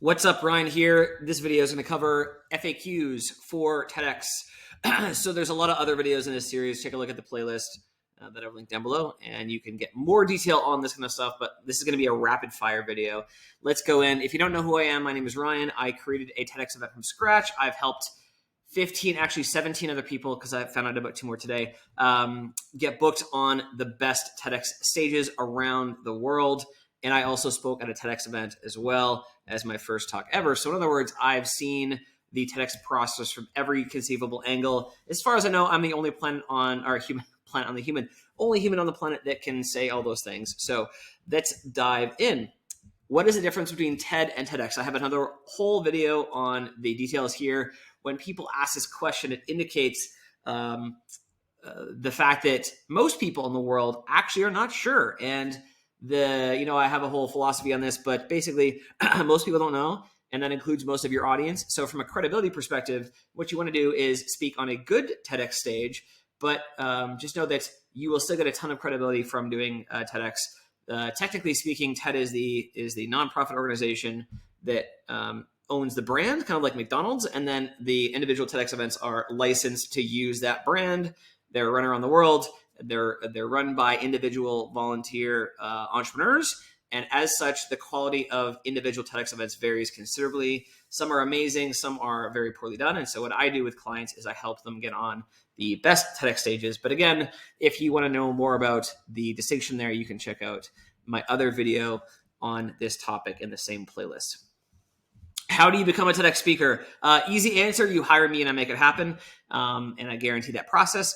What's up, Ryan here. This video is going to cover FAQs for TEDx. So there's a lot of other videos in this series. Take a look at the playlist that I've linked down below, and you can get more detail on this kind of stuff, but this is going to be a rapid fire video. Let's go in. If you don't know who I am, my name is Ryan. I created a TEDx event from scratch. I've helped 15, actually 17 other people, because I found out about 2 more today, get booked on the best TEDx stages around the world. And I also spoke at a TEDx event as well as my first talk ever. So in other words, I've seen the TEDx process from every conceivable angle. As far as I know, I'm the only only human on the planet that can say all those things. So let's dive in. What is the difference between TED and TEDx? I have another whole video on the details here. When people ask this question, it indicates the fact that most people in the world actually are not sure. And I have a whole philosophy on this, but basically most people don't know, and that includes most of your audience. So from a credibility perspective, what you want to do is speak on a good TEDx stage, but just know that you will still get a ton of credibility from doing TEDx. Technically speaking, TED is the nonprofit organization that owns the brand, kind of like McDonald's, and then the individual TEDx events are licensed to use that brand. They're run around the world. They're run by individual volunteer entrepreneurs, and as such, the quality of individual TEDx events varies considerably. Some are amazing, some are very poorly done, and so what I do with clients is I help them get on the best TEDx stages. But again, if you want to know more about the distinction there, you can check out my other video on this topic in the same playlist. How do you become a TEDx speaker? Easy answer, you hire me and I make it happen, and I guarantee that process.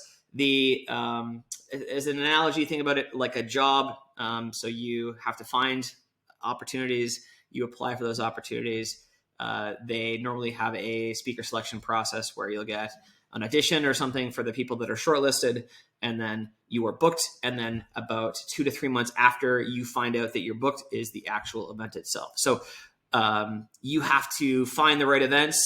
As an analogy, think about it like a job. So you have to find opportunities, you apply for those opportunities. They normally have a speaker selection process where you'll get an audition or something for the people that are shortlisted, and then you are booked. And then about 2 to 3 months after you find out that you're booked is the actual event itself. So you have to find the right events,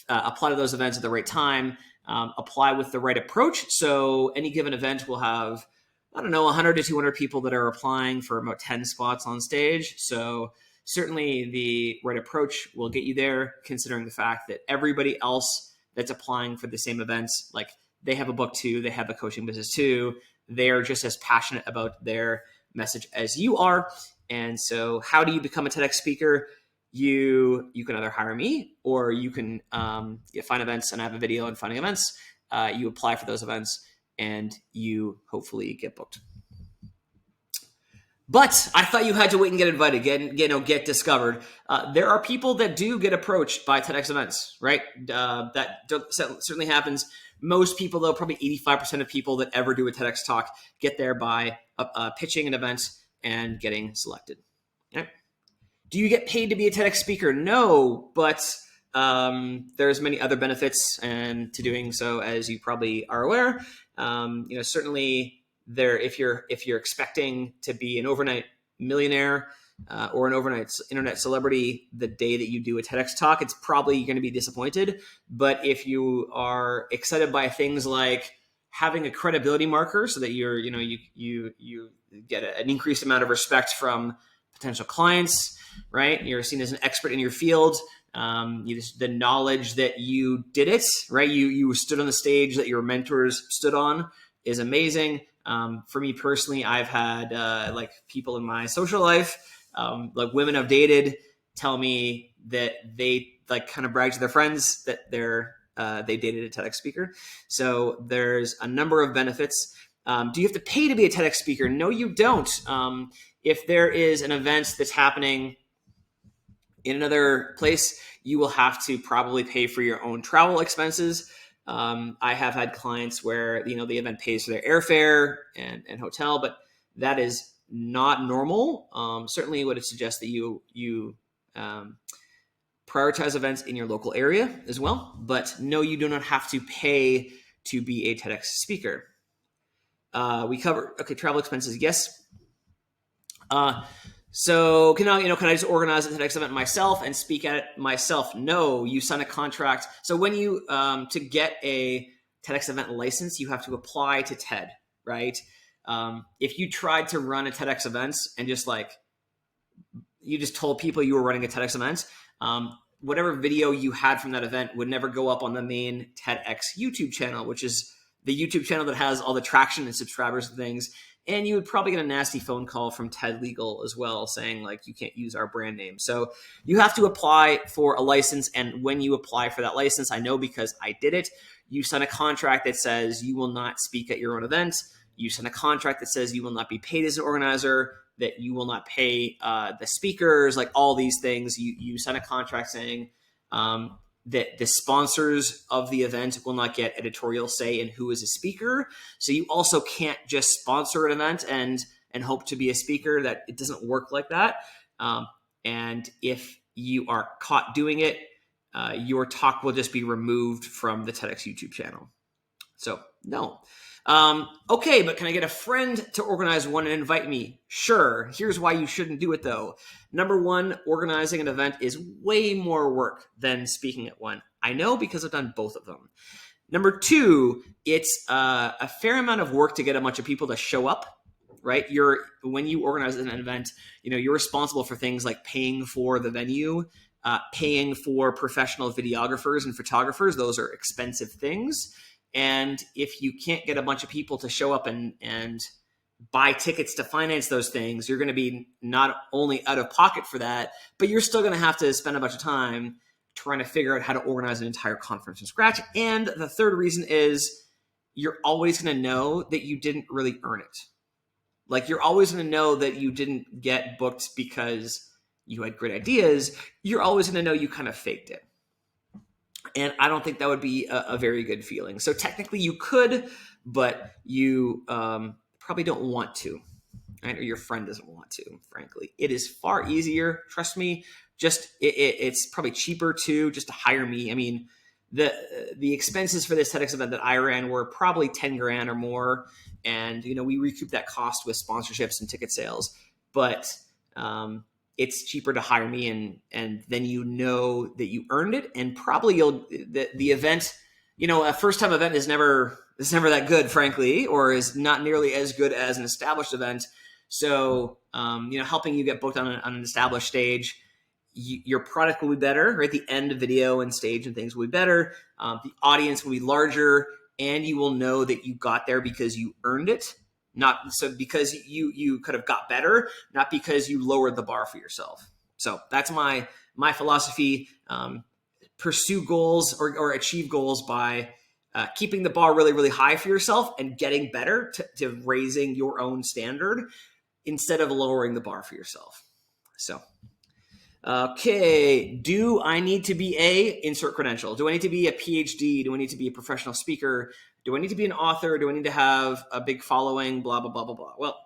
apply to those events at the right time, apply with the right approach. So any given event will have, 100 to 200 people that are applying for about 10 spots on stage. So certainly the right approach will get you there, considering the fact that everybody else that's applying for the same events, like they have a book too, they have a coaching business too. They are just as passionate about their message as you are. And so how do you become a TEDx speaker? You can either hire me, or you can find events, and I have a video on finding events. You apply for those events, and you hopefully get booked. But I thought you had to wait and get invited, get discovered. There are people that do get approached by TEDx events, right? That certainly happens. Most people, though, probably 85% of people that ever do a TEDx talk get there by pitching an event and getting selected. Okay? Do you get paid to be a TEDx speaker? No, but there's many other benefits and to doing so, as you probably are aware. Certainly if you're expecting to be an overnight millionaire or an overnight internet celebrity the day that you do a TEDx talk, it's probably going to be disappointed. But if you are excited by things like having a credibility marker so that you get an increased amount of respect from potential clients, right? You're seen as an expert in your field. The knowledge that you did it, right? You stood on the stage that your mentors stood on is amazing. For me personally, I've had people in my social life, like women I've dated, tell me that they kind of brag to their friends that they dated a TEDx speaker. So there's a number of benefits. Do you have to pay to be a TEDx speaker? No, you don't. If there is an event that's happening in another place, you will have to probably pay for your own travel expenses. I have had clients where the event pays for their airfare and hotel, but that is not normal. Certainly would suggest that you prioritize events in your local area as well. But no, you do not have to pay to be a TEDx speaker. We cover travel expenses. Yes. So can I just organize a TEDx event myself and speak at it myself? No, you sign a contract. So when you, to get a TEDx event license, you have to apply to TED, right? If you tried to run a TEDx event and you just told people you were running a TEDx event, whatever video you had from that event would never go up on the main TEDx YouTube channel, which is the YouTube channel that has all the traction and subscribers and things. And you would probably get a nasty phone call from TED Legal as well saying, like, you can't use our brand name. So you have to apply for a license. And when you apply for that license, I know because I did it, you sign a contract that says you will not speak at your own event. You sign a contract that says you will not be paid as an organizer, that you will not pay the speakers, like all these things. You sign a contract saying that the sponsors of the event will not get editorial say in who is a speaker. So you also can't just sponsor an event and hope to be a speaker. That it doesn't work like that. And if you are caught doing it, your talk will just be removed from the TEDx YouTube channel. So no. Okay, but can I get a friend to organize one and invite me? Sure. Here's why you shouldn't do it though. Number one, organizing an event is way more work than speaking at one. I know because I've done both of them. Number two, it's a fair amount of work to get a bunch of people to show up, right? When you organize an event, you're responsible for things like paying for the venue, paying for professional videographers and photographers. Those are expensive things. And if you can't get a bunch of people to show up and buy tickets to finance those things, you're going to be not only out of pocket for that, but you're still going to have to spend a bunch of time trying to figure out how to organize an entire conference from scratch. And the third reason is you're always going to know that you didn't really earn it. Like, you're always going to know that you didn't get booked because you had great ideas. You're always going to know you kind of faked it. And I don't think that would be a very good feeling. So technically you could, but you probably don't want to, right? Or your friend doesn't want to, frankly. It is far easier, trust me. It's probably cheaper too, just to hire me. I mean, the expenses for this TEDx event that I ran were probably 10 grand or more. And, we recoup that cost with sponsorships and ticket sales. But it's cheaper to hire me, and then that you earned it, and probably the event, a first time event is never that good, frankly, or is not nearly as good as an established event. So helping you get booked on an established stage, your product will be better, right? The end of video and stage and things will be better. The audience will be larger, and you will know that you got there because you earned it. Not so because you could have got better, not because you lowered the bar for yourself. So that's my philosophy. Pursue goals or achieve goals by keeping the bar really, really high for yourself and getting better to raising your own standard instead of lowering the bar for yourself. So, okay. Do I need to be insert credential? Do I need to be a PhD? Do I need to be a professional speaker? Do I need to be an author? Do I need to have a big following? Blah, blah, blah, blah, blah. Well,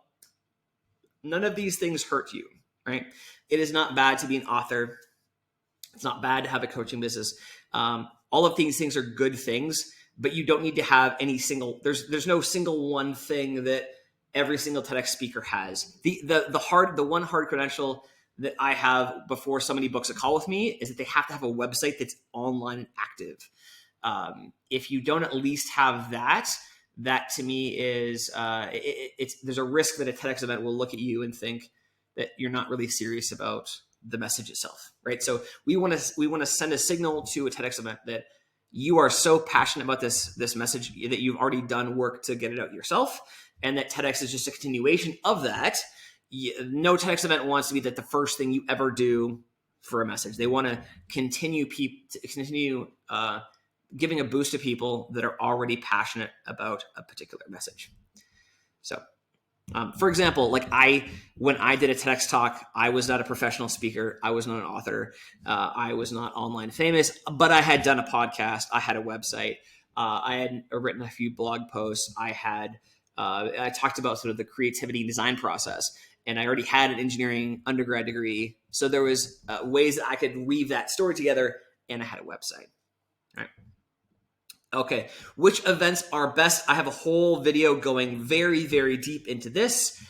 none of these things hurt you, right? It is not bad to be an author. It's not bad to have a coaching business. All of these things are good things, but you don't need to have there's no single one thing that every single TEDx speaker has. The one hard credential that I have before somebody books a call with me is that they have to have a website that's online and active. If you don't at least have that to me is there's a risk that a TEDx event will look at you and think that you're not really serious about the message itself, right? So we want to send a signal to a TEDx event that you are so passionate about this message that you've already done work to get it out yourself, and that TEDx is just a continuation of that. No TEDx event wants to be that the first thing you ever do for a message. They want to continue giving a boost to people that are already passionate about a particular message. So, for example, when I did a TEDx talk, I was not a professional speaker. I was not an author. I was not online famous, but I had done a podcast. I had a website. I had written a few blog posts. I talked about sort of the creativity and design process, and I already had an engineering undergrad degree. So there was ways that I could weave that story together, and I had a website. All right. Okay, which events are best? I have a whole video going very, very deep into this.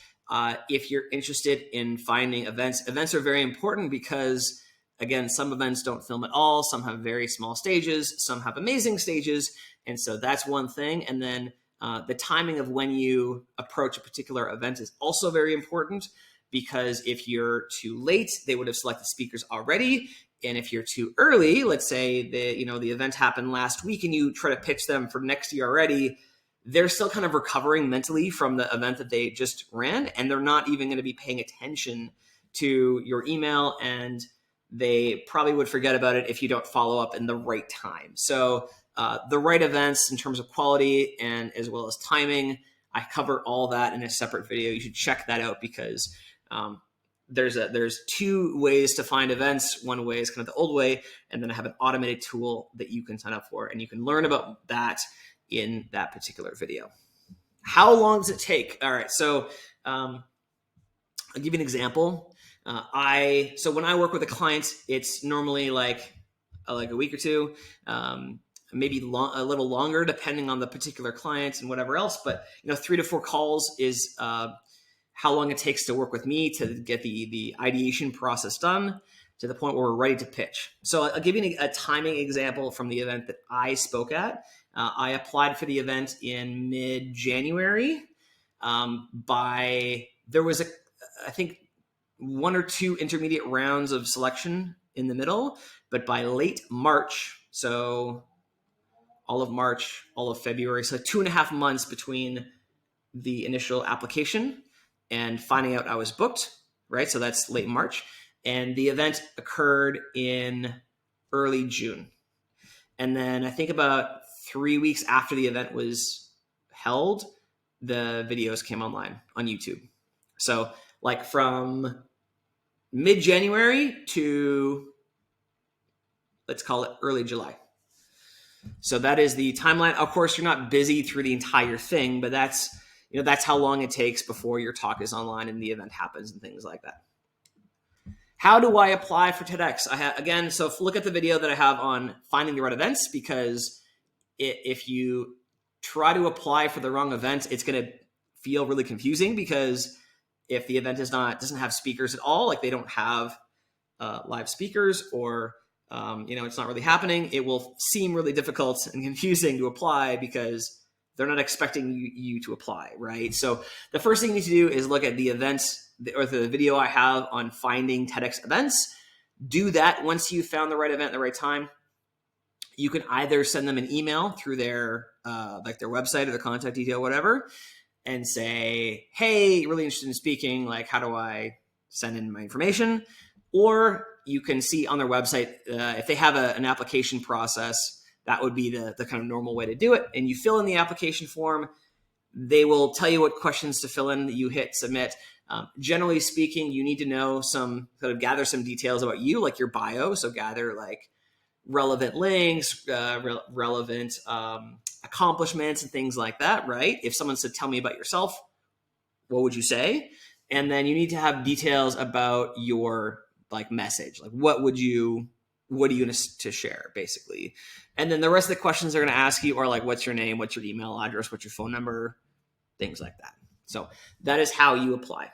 If you're interested in finding events are very important because, again, some events don't film at all. Some have very small stages. Some have amazing stages. And so that's one thing. And then the timing of when you approach a particular event is also very important, because if you're too late, they would have selected speakers already. And if you're too early, let's say the event happened last week and you try to pitch them for next year already, they're still kind of recovering mentally from the event that they just ran, and they're not even going to be paying attention to your email, and they probably would forget about it if you don't follow up in the right time. So the right events in terms of quality and as well as timing, I cover all that in a separate video. You should check that out because there's two ways to find events. One way is kind of the old way, and then I have an automated tool that you can sign up for, and you can learn about that in that particular video. How long does it take? All right, so I'll give you an example. So when I work with a client, it's normally like a week or two, maybe a little longer depending on the particular client and whatever else. But 3 to 4 calls is how long it takes to work with me to get the ideation process done to the point where we're ready to pitch. So I'll give you a timing example from the event that I spoke at. I applied for the event in mid-January. There was I think 1 or 2 intermediate rounds of selection in the middle, but by late March, so all of March, all of February, so 2.5 months between the initial application and finding out I was booked, right? So that's late March. And the event occurred in early June. And then I think about 3 weeks after the event was held, the videos came online on YouTube. So like from mid-January to, let's call it early July. So that is the timeline. Of course, you're not busy through the entire thing, but that's how long it takes before your talk is online and the event happens and things like that. How do I apply for TEDx? So look at the video that I have on finding the right events, because if you try to apply for the wrong event, it's going to feel really confusing, because if the event doesn't have speakers at all, like they don't have live speakers, or it's not really happening, it will seem really difficult and confusing to apply because they're not expecting you to apply, right? So the first thing you need to do is look at the events or the video I have on finding TEDx events. Do that once you've found the right event at the right time. You can either send them an email through their their website or their contact detail, whatever, and say, hey, really interested in speaking, like how do I send in my information? Or you can see on their website, if they have an application process, that would be the kind of normal way to do it. And you fill in the application form. They will tell you what questions to fill in. You hit submit. Generally speaking, you need to know gather some details about you, like your bio. So gather like relevant links, relevant accomplishments and things like that, right? If someone said, tell me about yourself, what would you say? And then you need to have details about your message. Like what are you going to share, basically? And then the rest of the questions they're going to ask you are like, what's your name? What's your email address? What's your phone number? Things like that. So that is how you apply.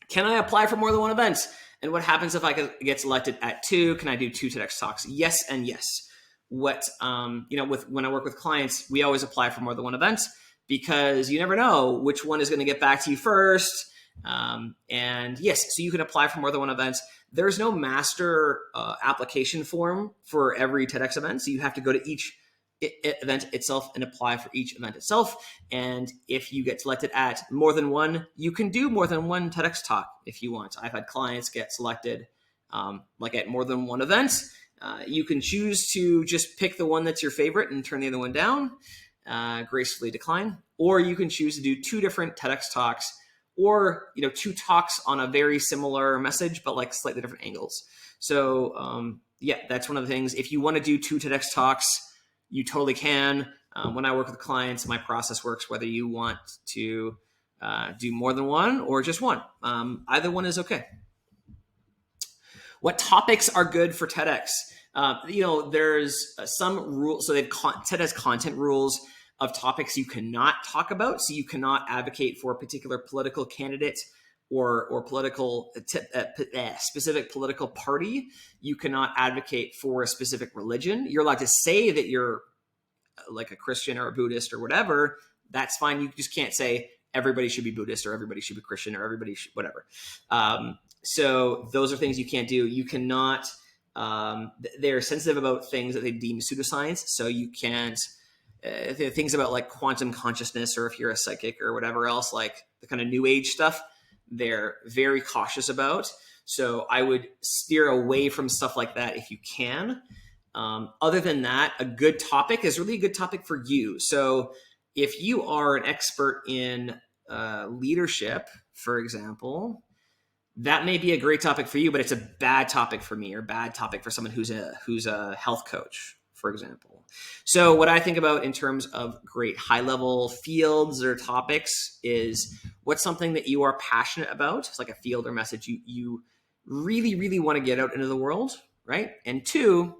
Can I apply for more than one event? And what happens if I get selected at 2? Can I do 2 TEDx talks? Yes and yes. When I work with clients, we always apply for more than one event, because you never know which one is going to get back to you first. And yes, so you can apply for more than one event. There's no master application form for every TEDx event, so you have to go to each event itself and apply for each event itself. And if you get selected at more than one, you can do more than one TEDx talk if you want. I've had clients get selected at more than one event. You can choose to just pick the one that's your favorite and turn the other one down, gracefully decline, or you can choose to do 2 different TEDx talks, or 2 talks on a very similar message but slightly different angles. So that's one of the things. If you want to do 2 TEDx talks, you totally can. When I work with clients, my process works whether you want to do more than one or just one. Either one is okay. What topics are good for TEDx? There's some rules. So TED has content rules of topics you cannot talk about. So you cannot advocate for a particular political candidate or political specific political party. You cannot advocate for a specific religion. You're allowed to say that you're like a Christian or a Buddhist or whatever. That's fine. You just can't say everybody should be Buddhist or everybody should be Christian or everybody should whatever. So those are things you can't do. You cannot They're sensitive about things that they deem pseudoscience. So you can't, things about like quantum consciousness, or if you're a psychic or whatever else, like the kind of new age stuff, they're very cautious about. So I would steer away from stuff like that if you can. Other than that, a good topic is really a good topic for you. So if you are an expert in leadership, for example, that may be a great topic for you, but it's a bad topic for me, or bad topic for someone who's a health coach, for example. So what I think about in terms of great high level fields or topics is, what's something that you are passionate about? It's like a field or message you really, really want to get out into the world, right? And two,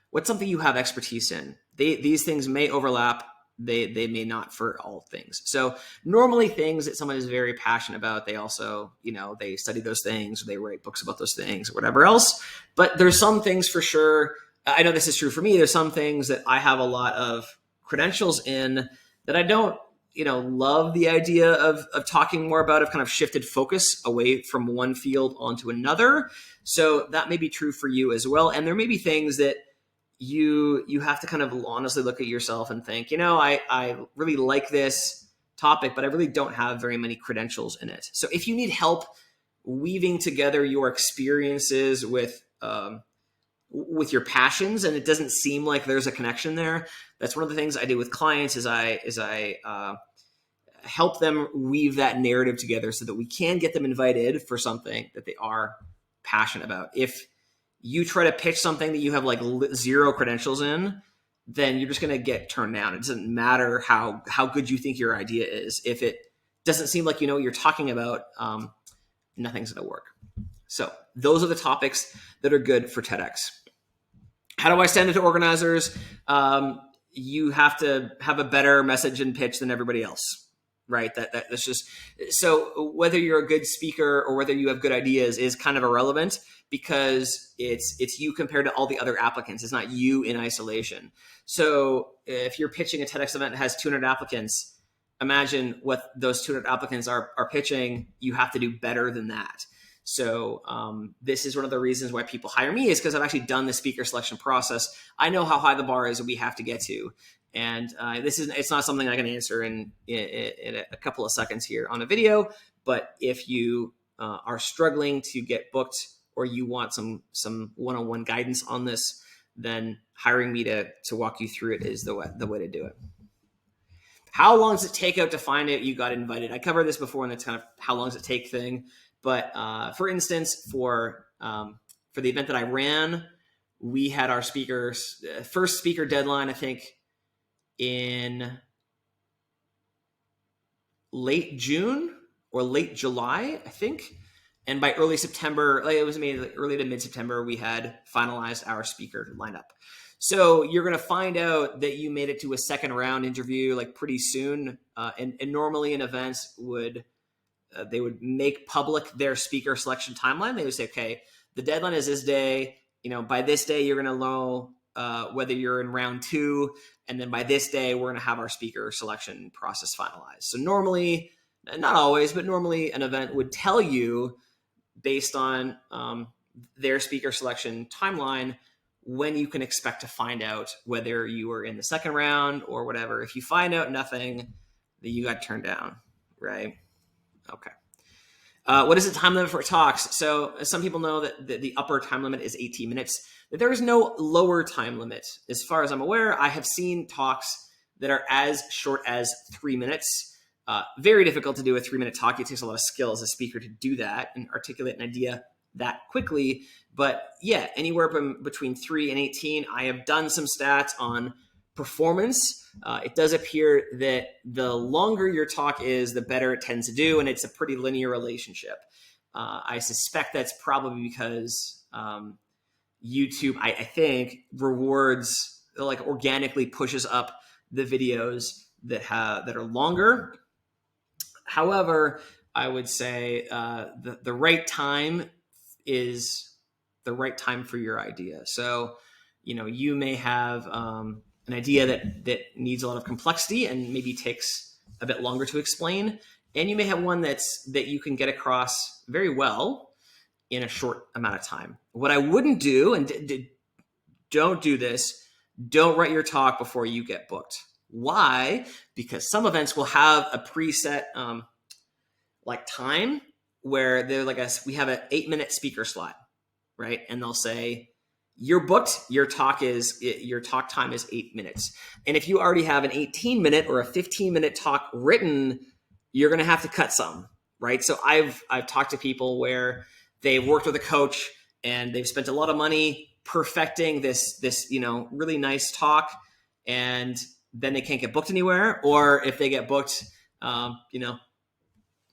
what's something you have expertise in? These things may overlap. They may not for all things. So normally things that someone is very passionate about, they also, they study those things, or they write books about those things, or whatever else. But there's some things for sure. I know this is true for me. There's some things that I have a lot of credentials in that I don't, love the idea of talking more about. I've kind of shifted focus away from one field onto another. So that may be true for you as well. And there may be things that you have to kind of honestly look at yourself and think, I really like this topic, but I really don't have very many credentials in it. So if you need help weaving together your experiences with your passions, and it doesn't seem like there's a connection there, that's one of the things I do with clients. Is I help them weave that narrative together so that we can get them invited for something that they are passionate about. If you try to pitch something that you have like zero credentials in, then you're just going to get turned down. It doesn't matter how good you think your idea is. If it doesn't seem like you know what you're talking about, nothing's going to work. So those are the topics that are good for TEDx. How do I send it to organizers? You have to have a better message and pitch than everybody else, right? That's just, so whether you're a good speaker or whether you have good ideas is kind of irrelevant, because it's you compared to all the other applicants. It's not you in isolation. So if you're pitching a TEDx event that has 200 applicants, imagine what those 200 applicants are pitching. You have to do better than that. So this is one of the reasons why people hire me, is because I've actually done the speaker selection process. I know how high the bar is that we have to get to. And it's not something I can answer in a couple of seconds here on a video. But if you are struggling to get booked, or you want some one-on-one guidance on this, then hiring me to walk you through it is the way to do it. How long does it take out to find out you got invited? I covered this before, and that's kind of how long does it take thing. But for instance, for the event that I ran, we had our first speaker deadline, I think, in late June or late July, I think. And by early September, it was maybe early to mid-September, we had finalized our speaker lineup. So you're going to find out that you made it to a second round interview like pretty soon. And normally in events they would make public their speaker selection timeline. They would say, okay, the deadline is this day. By this day, you're going to know whether you're in round 2. And then by this day, we're going to have our speaker selection process finalized. So normally, not always, but normally an event would tell you, based on their speaker selection timeline, when you can expect to find out whether you were in the second round or whatever. If you find out nothing, then you got turned down, right? Okay. What is the time limit for talks? So some people know that the upper time limit is 18 minutes. There is no lower time limit. As far as I'm aware, I have seen talks that are as short as 3 minutes. Very difficult to do a 3-minute talk. It takes a lot of skill as a speaker to do that and articulate an idea that quickly. But yeah, anywhere between 3 and 18. I have done some stats on performance. It does appear that the longer your talk is, the better it tends to do, and it's a pretty linear relationship. I suspect that's probably because YouTube, I think, rewards, like organically pushes up the videos that are longer. However, I would say the right time is the right time for your idea. So, you may have an idea that needs a lot of complexity and maybe takes a bit longer to explain, and you may have one that you can get across very well in a short amount of time. What I wouldn't do, and don't do this, don't write your talk before you get booked. Why? Because some events will have a preset like time where they're like, we have an 8-minute speaker slot, right? And they'll say, you're booked, your talk time is 8 minutes. And if you already have an 18-minute or a 15-minute talk written, you're going to have to cut some, right? So I've talked to people where they've worked with a coach and they've spent a lot of money perfecting this really nice talk, and then they can't get booked anywhere. Or if they get booked, an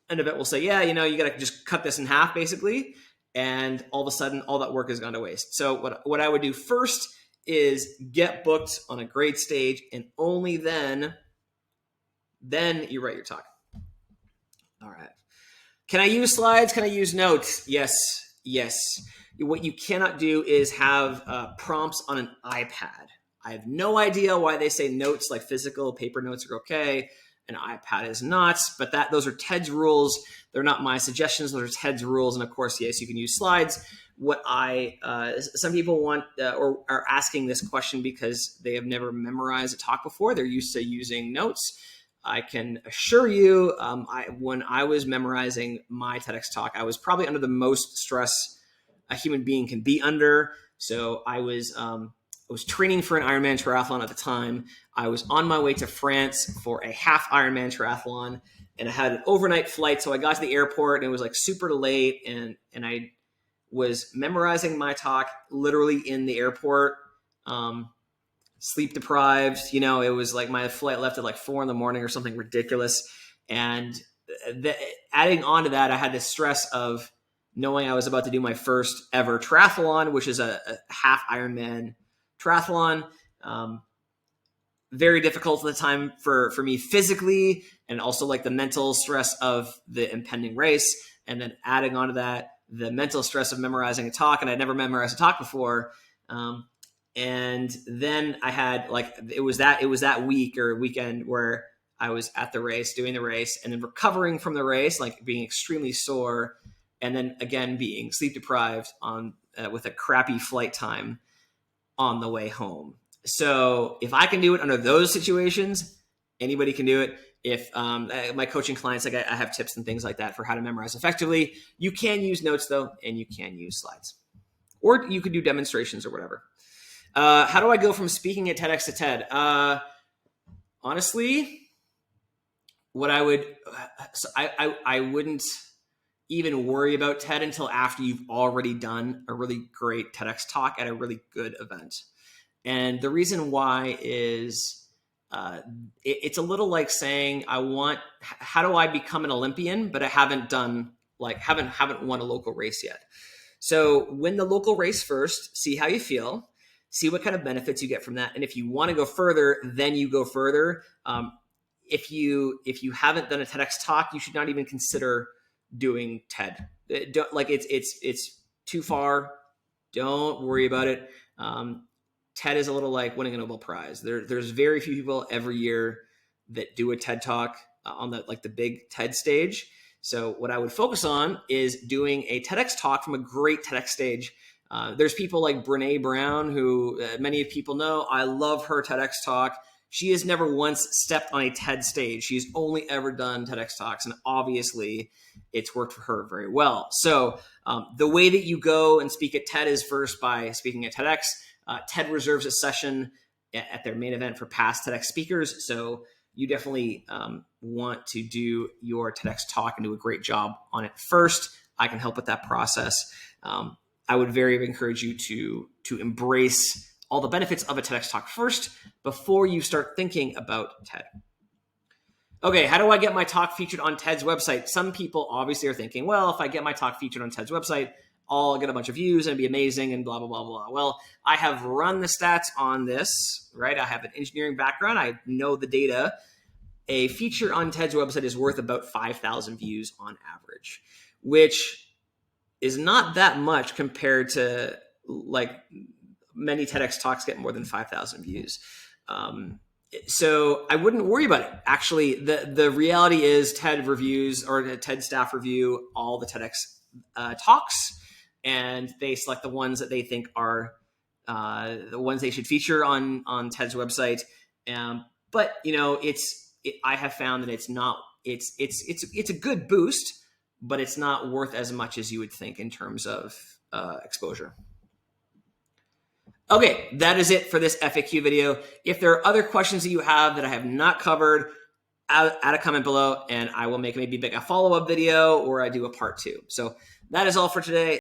event will say, yeah, you got to just cut this in half basically. And all of a sudden, all that work has gone to waste. So what I would do first is get booked on a great stage, and only then you write your talk. All right. Can I use slides? Can I use notes? Yes. What you cannot do is have prompts on an iPad. I have no idea why they say notes, like physical paper notes, are okay. An iPad is not, but those are TED's rules. They're not my suggestions. Those are TED's rules. And of course, yes, you can use slides. Some people want or are asking this question because they have never memorized a talk before. They're used to using notes. I can assure you, when I was memorizing my TEDx talk, I was probably under the most stress a human being can be under. So I was training for an Ironman triathlon at the time. I was on my way to France for a half Ironman triathlon, and I had an overnight flight. So I got to the airport and it was like super late, and I was memorizing my talk literally in the airport, sleep deprived. It was like my flight left at like 4 a.m. or something ridiculous. And adding on to that, I had this stress of knowing I was about to do my first ever triathlon, which is a half Ironman triathlon. Very difficult at the time for me physically, and also like the mental stress of the impending race. And then adding on to that, the mental stress of memorizing a talk, and I'd never memorized a talk before. And then I had it was that week or weekend where I was at the race, doing the race, and then recovering from the race, like being extremely sore, and then again being sleep deprived with a crappy flight time on the way home. So if I can do it under those situations, anybody can do it. If my coaching clients, I have tips and things like that for how to memorize effectively. You can use notes though, and you can use slides, or you could do demonstrations or whatever. How do I go from speaking at TEDx to TED? Honestly, what I wouldn't even worry about TED until after you've already done a really great TEDx talk at a really good event. And the reason why is it's a little like saying, how do I become an Olympian? But I haven't won a local race yet. So win the local race first, see how you feel, see what kind of benefits you get from that. And if you want to go further, then you go further. If you haven't done a TEDx talk, you should not even consider doing TED. It's too far. Don't worry about it. TED is a little like winning a Nobel Prize. There's very few people every year that do a TED talk on the big TED stage. So what I would focus on is doing a TEDx talk from a great TEDx stage. There's people like Brene Brown, who many people know. I love her TEDx talk. She has never once stepped on a TED stage. She's only ever done TEDx talks, and obviously it's worked for her very well. So the way that you go and speak at TED is first by speaking at TEDx. TED reserves a session at their main event for past TEDx speakers. So you definitely want to do your TEDx talk and do a great job on it first. I can help with that process. I would very encourage you to embrace all the benefits of a TEDx talk first before you start thinking about TED. Okay, how do I get my talk featured on TED's website? Some people obviously are thinking, well, if I get my talk featured on TED's website, I'll get a bunch of views and it'd be amazing and blah, blah, blah, blah. Well, I have run the stats on this, right? I have an engineering background. I know the data. A feature on TED's website is worth about 5,000 views on average, which is not that much compared to many TEDx talks get more than 5,000 views. So I wouldn't worry about it. Actually, the reality is TED reviews or TED staff review all the TEDx talks. and they select the ones that they think are the ones they should feature on TED's website. But I have found that it's a good boost, but it's not worth as much as you would think in terms of exposure. Okay, that is it for this FAQ video. If there are other questions that you have that I have not covered, add a comment below, and I will make maybe a follow-up video, or I do a part 2. So that is all for today.